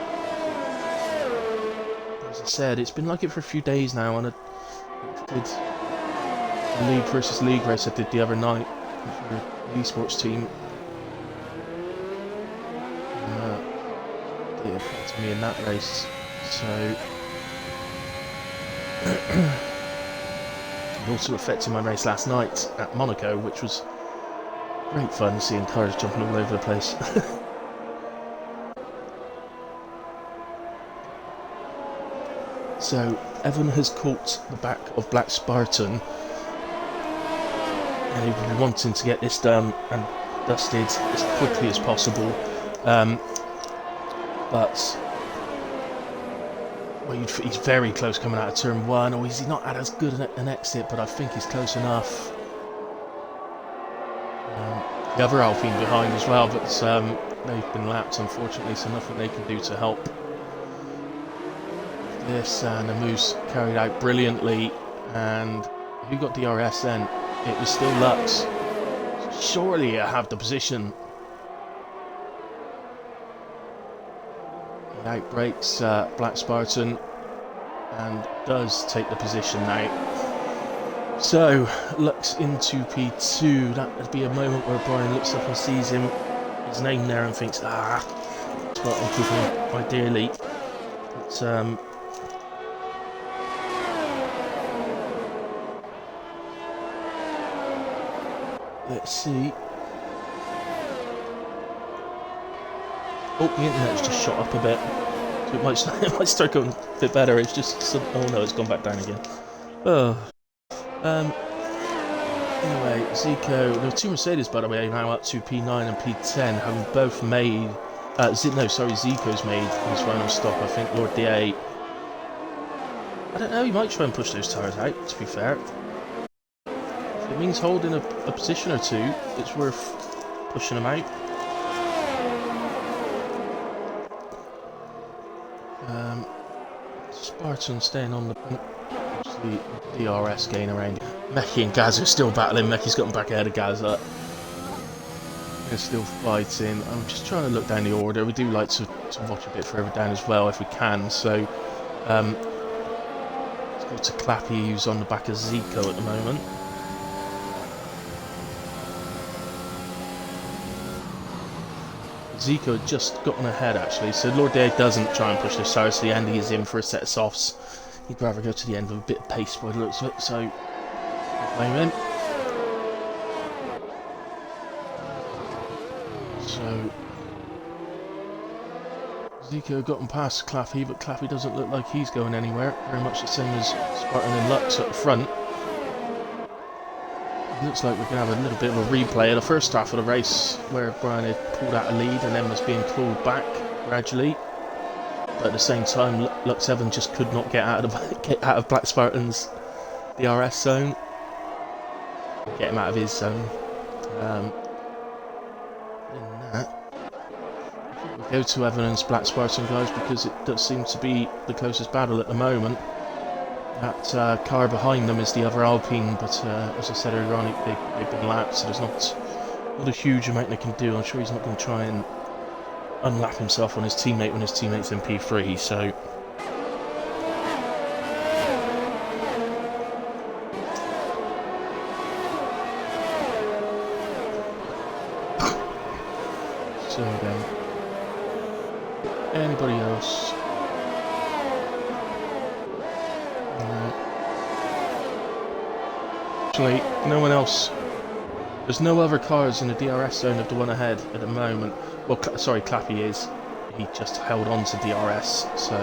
As I said, it's been like it for a few days now, and I did the league versus league race I did the other night for the esports team. It affected me in that race, so it also affected my race last night at Monaco, which was great fun seeing cars jumping all over the place. So Evan has caught the back of Black Spartan, and he's been wanting to get this done and dusted as quickly as possible. But well, he's very close coming out of turn 1, or is he not at as good an exit, but I think he's close enough. the other Alpine behind as well, but they've been lapped unfortunately, so nothing they can do to help this. And the move's carried out brilliantly. And who got DRS then? It was still Lux. Surely I have the position. He outbreaks Black Spartan and does take the position now. So, Lux into P2. That would be a moment where Brian looks up and sees his name there and thinks, that's what I'm keeping ideally. But, let's see. Oh, the internet's just shot up a bit. So it might start going a bit better. It's just... oh no, it's gone back down again. Oh. Anyway, Zico... There were two Mercedes, by the way, now up to P9 and P10, having both made... Zico's made his final stop. I think Lord DA... I don't know, he might try and push those tyres out, to be fair. If it means holding a position or two, it's worth pushing them out. Spartan staying on the DRS gain around. Meki and Gaz are still battling. Meki's gotten back ahead of Gaza. They're still fighting. I'm just trying to look down the order. We do like to watch a bit further down as well if we can. So let's go to Clappy, who's on the back of Zico at the moment. Zico had just gotten ahead actually, so Lord Day doesn't try and push this tires to the end. He is in for a set of softs. He'd rather go to the end with a bit of pace by the looks of it, so blame him. So Zico gotten past Claffy, but Claffy doesn't look like he's going anywhere. Very much the same as Spartan and Lux at the front. It looks like we're going to have a little bit of a replay of the first half of the race where Brian had pulled out a lead and then was being clawed back gradually. But at the same time, Lux Evans just could not get out of Black Spartan's DRS zone. Get him out of his zone. In that, I think we'll go to Evans Black Spartan, guys, because it does seem to be the closest battle at the moment. That car behind them is the other Alpine, but as I said earlier on, they've been lapped, so there's not a huge amount they can do. I'm sure he's not going to try and unlap himself on his teammate when his teammate's in P3, so... so then, anybody else? Actually, no one else. There's no other cars in the DRS zone of the one ahead at the moment. Well, sorry, Clappy is. He just held on to DRS, so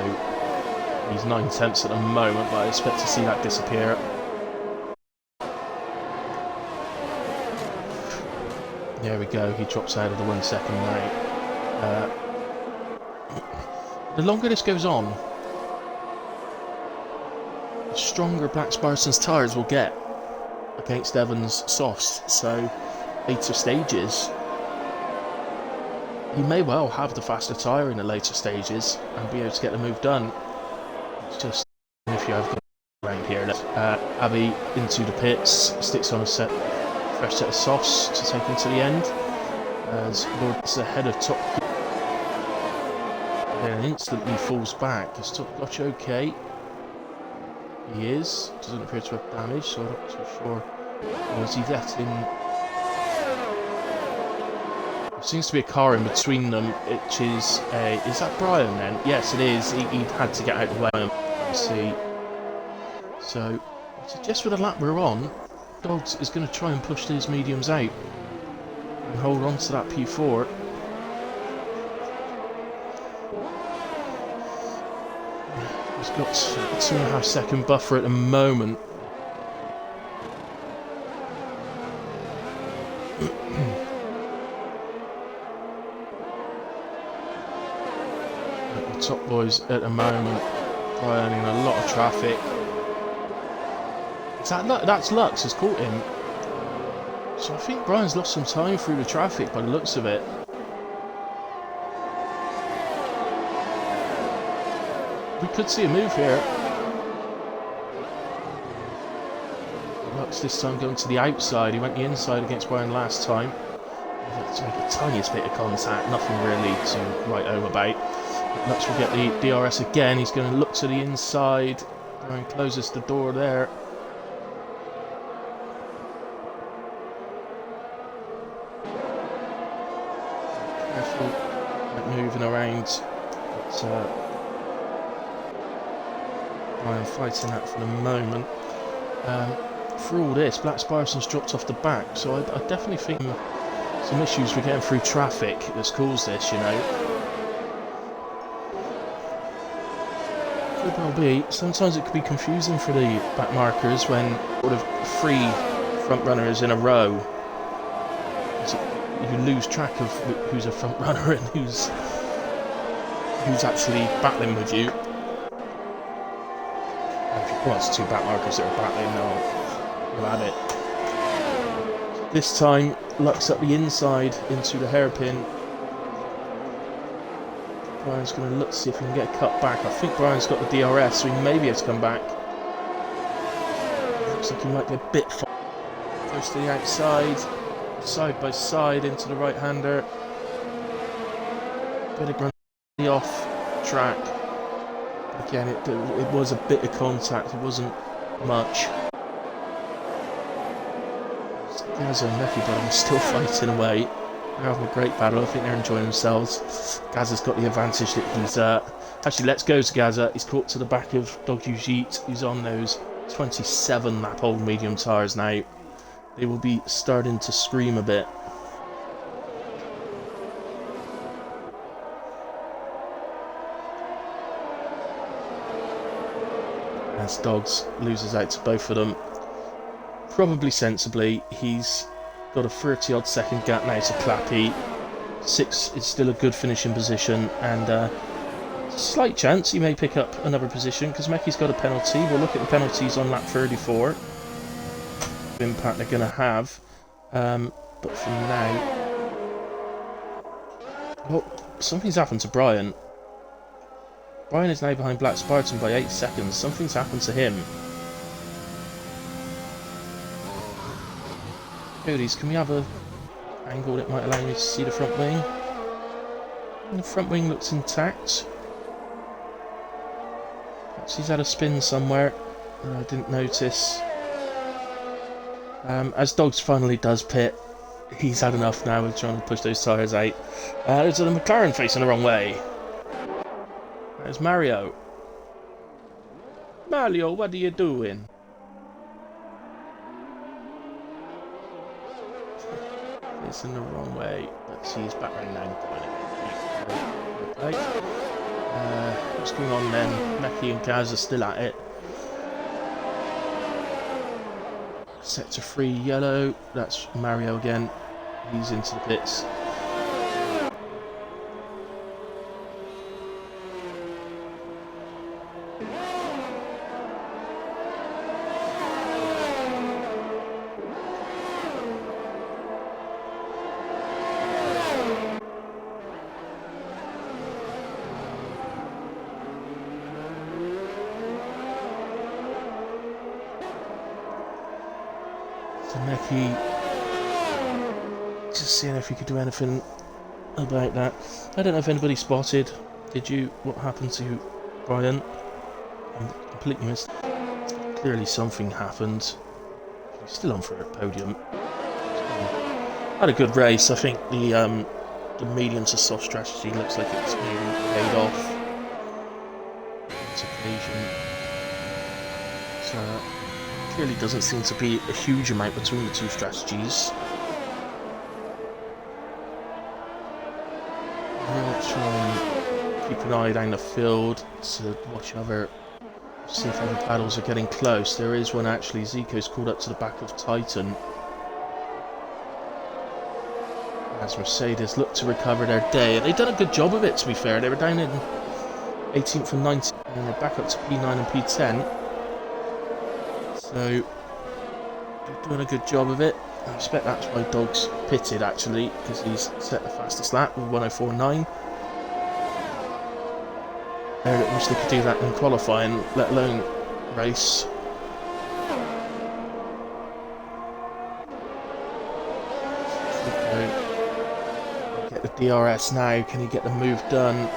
he's 9/10 at the moment, but I expect to see that disappear. There we go, he drops out of the 1 second now. The longer this goes on, the stronger Black Spartan's tyres will get against Evans' softs, so later stages he may well have the faster tyre in the later stages and be able to get the move done. It's just if you have the around here. Abby into the pits, sticks on a fresh set of softs to take him to the end as Lord's ahead of Top and instantly falls back. Is Top Gotch okay? He is. Doesn't appear to have damage, so I'm not too sure. Or is he letting... There seems to be a car in between them, which is a... Is that Brian then? Yes, it is. He had to get out of the way. I see. So, just with the lap we're on, Dogs is going to try and push these mediums out and hold on to that P4. He's got a 2.5 second buffer at the moment. The top boys at the moment Brian in a lot of traffic. Is that that's Lux has caught him. So I think Brian's lost some time through the traffic by the looks of it. We could see a move here. Lux this time going to the outside. He went the inside against Brian last time. To make a tiniest bit of contact, nothing really to write home about. Lux will get the DRS again. He's going to look to the inside. Brian closes the door there. Careful, like moving around. But, Brian fighting that for the moment. For all this, Black Sparson's dropped off the back, so I definitely think some issues with getting through traffic that's caused this, you know. Could well be. Sometimes it could be confusing for the back markers when sort of 3 front runners in a row. You lose track of who's a front runner and who's actually battling with you. Well, it's 2 back markers that are battling, you'll have it. This time, Lux up the inside into the hairpin. Brian's going to look to see if he can get a cut back. I think Brian's got the DRS, so he may be able to come back. Looks like he might be a bit far. Goes to the outside, side by side into the right-hander. Bit of grunt off track. Again, it was a bit of contact, it wasn't much. Gazza and Necky Brother are still fighting away. They're having a great battle, I think they're enjoying themselves. Gazza's got the advantage that he's... Actually, let's go to Gazza. He's caught to the back of Dog Ujit, who's on those 27 lap old medium tyres now. They will be starting to scream a bit. As Dogs loses out to both of them. Probably sensibly. He's got a 30 odd second gap now to Clappy. 6 is still a good finishing position, and slight chance he may pick up another position because Mecky's got a penalty. We'll look at the penalties on lap 34. The impact they're going to have. But for now... Well, something's happened to Brian. Brian is now behind Black Spartan by 8 seconds. Something's happened to him. Codies, can we have a angle that might allow me to see the front wing? And the front wing looks intact. Perhaps he's had a spin somewhere that I didn't notice. As Dogs finally does pit, he's had enough now with trying to push those tyres out. There's a McLaren facing the wrong way. There's Mario. Mario, what are you doing? Facing the wrong way. Let's see, he's back right now. What's going on then? Necky and Gaz are still at it. Sector 3 yellow. That's Mario again. He's into the pits. Necky just seeing if he could do anything about that. I don't know if anybody spotted. Did you? What happened to Brian? I completely missed. Clearly something happened. He's still on for a podium. Had a good race. I think the medium to soft strategy looks like it's being paid off. This occasion. So clearly doesn't seem to be a huge amount between the two strategies. We'll try and keep an eye down the field to watch see if other battles are getting close. There is one actually. Zico's called up to the back of Titan. As Mercedes look to recover their day. They've done a good job of it, to be fair. They were down in 18th and 19th, and they're back up to P9 and P10. So they're doing a good job of it. I expect that's why Dog's pitted actually, because he's set the fastest lap with 104.9. I wish they could do that in qualifying, let alone race. Get the DRS now. Can he get the move done?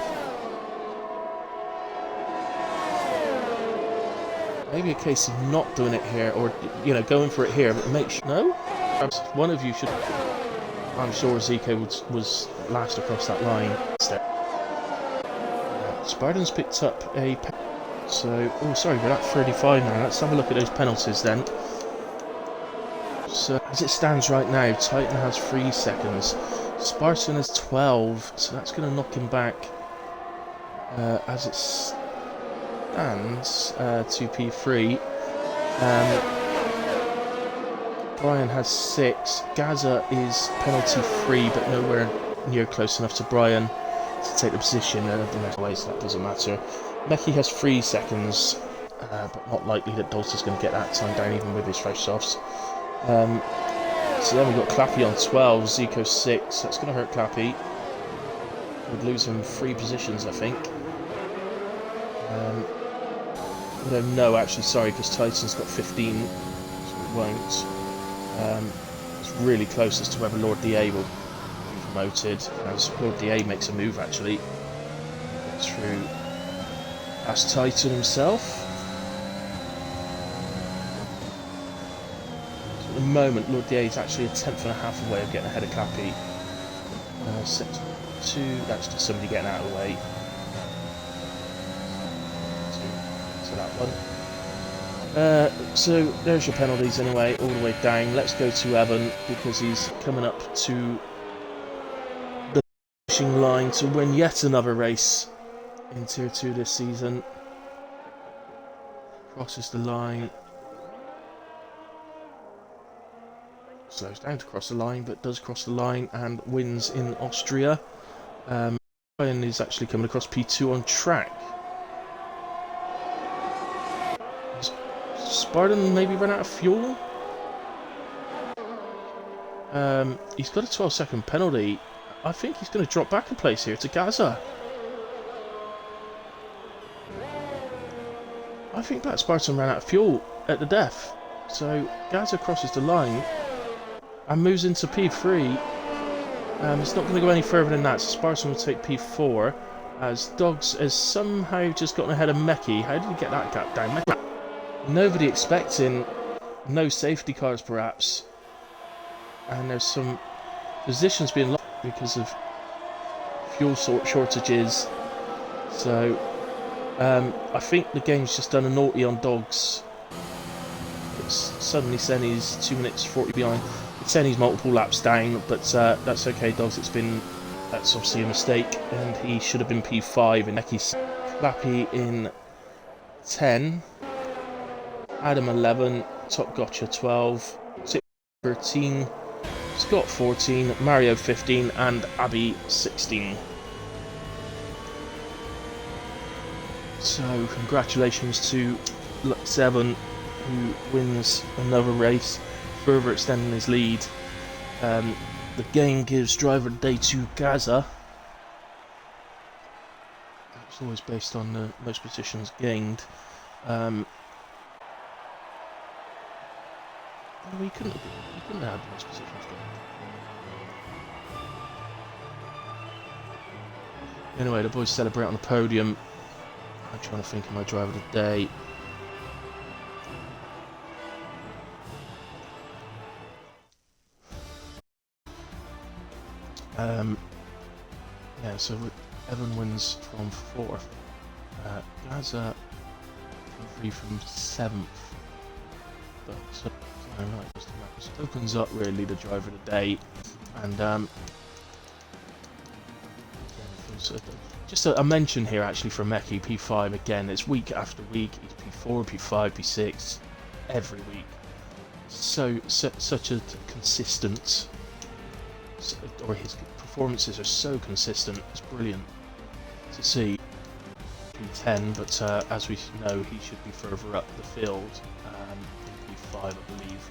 Maybe a case of not doing it here, or going for it here, but make sure. No, perhaps one of you should. I'm sure Zico was last across that line. Spartan's picked up a. So, oh, sorry, we're at 35 now. Let's have a look at those penalties then. So, as it stands right now, Titan has 3 seconds. Spartan has 12, so that's going to knock him back as it stands to P3. Brian has 6. Gaza is penalty free, but nowhere near close enough to Brian to take the position the next way, so that doesn't matter. Meki has 3 seconds, but not likely that Dalton's going to get that time down even with his fresh softs. So then we've got Clappy on 12, Zico 6. That's going to hurt Clappy. Would lose him 3 positions, I think. No, actually, sorry, because Titan's got 15, so it won't. It's really close as to whether Lord DA will be promoted, as Lord DA makes a move, actually. Gets through past Titan himself. So at the moment, Lord DA is actually a 10.5 away of getting ahead of Clappy. Sector 2, that's just somebody getting out of the way. To that one. So there's your penalties anyway, all the way down. Let's go to Evan, because he's coming up to the finishing line to win yet another race in Tier 2 this season. Crosses the line. Slows down to cross the line, but does cross the line and wins in Austria. Brian is actually coming across P2 on track. Spartan maybe run out of fuel? He's got a 12-second penalty. I think he's going to drop back a place here to Gaza. I think that Spartan ran out of fuel at the death. So Gaza crosses the line and moves into P3. It's not going to go any further than that, so Spartan will take P4. As Dogs has somehow just gotten ahead of Meki. How did he get that gap down? Nobody expecting, no safety cars perhaps, and there's some positions being lost because of fuel shortages. So I think the game's just done a naughty on Dogs. It's suddenly saying he's 2 minutes 40 behind. It's saying he's multiple laps down, but that's okay, Dogs. That's obviously a mistake, and he should have been P5 and Meki's Clappy in 10. Adam 11, Top Gotcha 12, 13, Scott 14, Mario 15, and Abby 16. So congratulations to Lux 7, who wins another race, further extending his lead. The game gives driver of the day to Gaza. It's always based on the most positions gained. We couldn't have the most positions gained. Anyway, the boys celebrate on the podium. I'm trying to think of my driver of the day. Yeah, so Evan wins from 4th. Gaza from 7th. So, right, just opens up really the driver of the day, and just a mention here actually from Meki P5 again. It's week after week. He's P4, P5, P6 every week. Such a consistent, or his performances are so consistent. It's brilliant to see. P10, but as we know, he should be further up the field. In P5, I believe.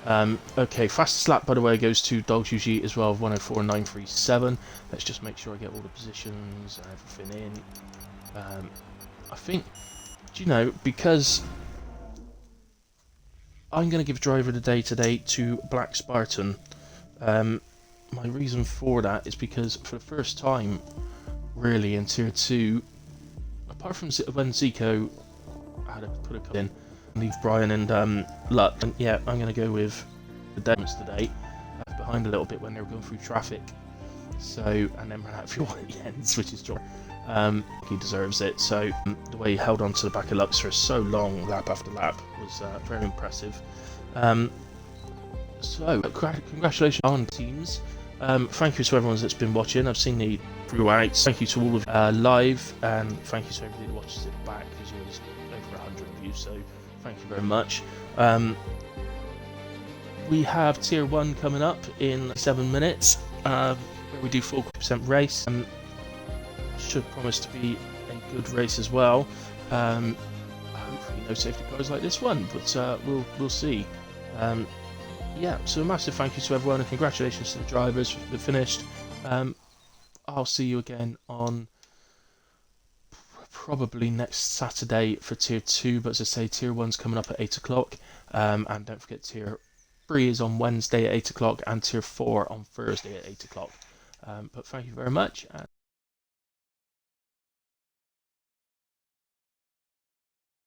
Okay, fastest lap, by the way, goes to Dogs Usually as well, of 104.937. Let's just make sure I get all the positions and everything in. I think, do you know, because I'm going to give driver of the day today to Black Spartan. My reason for that is because for the first time, really, in Tier 2, apart from when Zico had to put a cut in, leave Brian and Luck, and yeah, I'm going to go with the Demons today. Behind a little bit when they were going through traffic, so, and then ran out of fuel at the ends, which is joy. He deserves it. So the way he held on to the back of Lux for so long, lap after lap, was very impressive. So congratulations on teams. Thank you to everyone that's been watching. I've seen the throughout. Thank you to all of live, and thank you to everybody that watches it back. There's always over 100 of you, so thank you very much. We have Tier 1 coming up in 7 minutes, where we do 40% race. Should promise to be a good race as well. Hopefully no safety cars like this one, but we'll see. Yeah, so a massive thank you to everyone, and congratulations to the drivers for the finished. I'll see you again on probably next Saturday for Tier 2, but as I say, Tier 1's coming up at 8 o'clock, and don't forget Tier 3 is on Wednesday at 8 o'clock, and Tier 4 on Thursday at 8 o'clock. But thank you very much. And